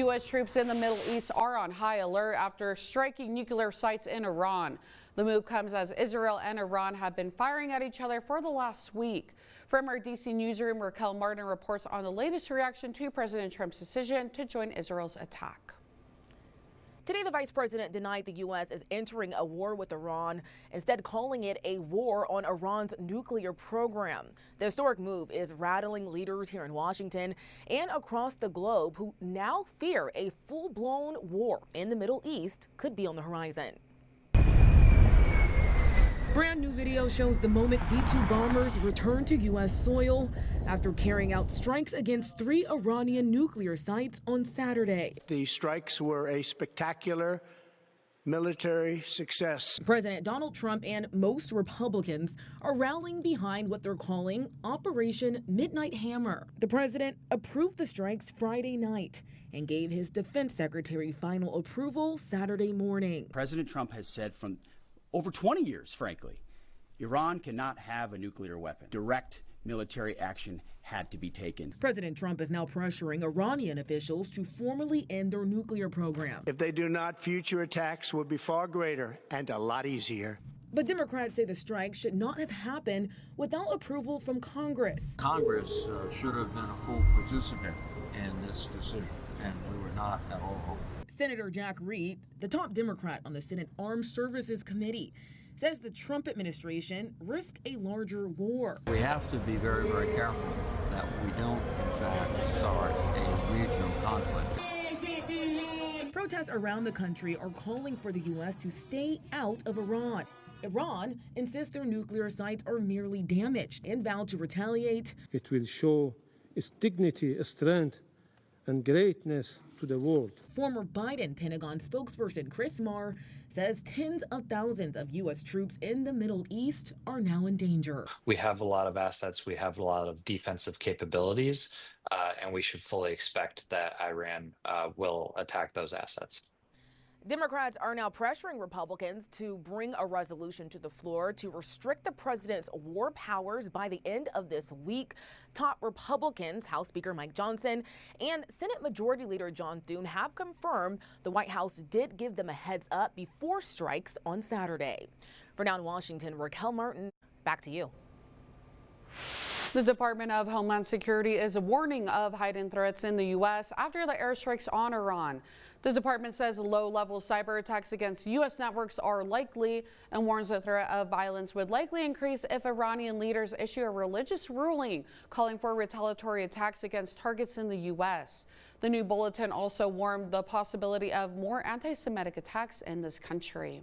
U.S. troops in the Middle East are on high alert after striking nuclear sites in Iran. The move comes as Israel and Iran have been firing at each other for the last week. From our D.C. newsroom, Raquel Martin reports on the latest reaction to President Trump's decision to join Israel's attack. Today, the vice president denied the U.S. is entering a war with Iran, instead calling it a war on Iran's nuclear program. The historic move is rattling leaders here in Washington and across the globe who now fear a full-blown war in the Middle East could be on the horizon. Brand new video shows the moment B-2 bombers return to U.S. soil after carrying out strikes against 3 Iranian nuclear sites on Saturday. The strikes were a spectacular military success. President Donald Trump and most Republicans are rallying behind what they're calling Operation Midnight Hammer. The president approved the strikes Friday night and gave his defense secretary final approval Saturday morning. President Trump has said from over 20 years, frankly, Iran cannot have a nuclear weapon. Direct military action had to be taken. President Trump is now pressuring Iranian officials to formally end their nuclear program. If they do not, future attacks will be far greater and a lot easier. But Democrats say the strike should not have happened without approval from Congress. Congress should have been a full participant in this decision, and we were not at all. Senator Jack Reed, the top Democrat on the Senate Armed Services Committee, says the Trump administration risked a larger war. We have to be very, very careful that we don't, in fact, start a regional conflict. Protests around the country are calling for the U.S. to stay out of Iran. Iran insists their nuclear sites are nearly damaged and vowed to retaliate. It will show its dignity, strength, and greatness to the world. Former Biden Pentagon spokesperson Chris Marr says tens of thousands of U.S. troops in the Middle East are now in danger. We have a lot of assets. We have a lot of defensive capabilities, and we should fully expect that Iran will attack those assets. Democrats are now pressuring Republicans to bring a resolution to the floor to restrict the president's war powers by the end of this week. Top Republicans, House Speaker Mike Johnson and Senate Majority Leader John Thune have confirmed the White House did give them a heads up before strikes on Saturday. For now in Washington, Raquel Martin, back to you. The Department of Homeland Security is warning of heightened threats in the U.S. after the airstrikes on Iran. The department says low-level cyber attacks against U.S. networks are likely and warns the threat of violence would likely increase if Iranian leaders issue a religious ruling calling for retaliatory attacks against targets in the U.S. The new bulletin also warned the possibility of more anti-Semitic attacks in this country.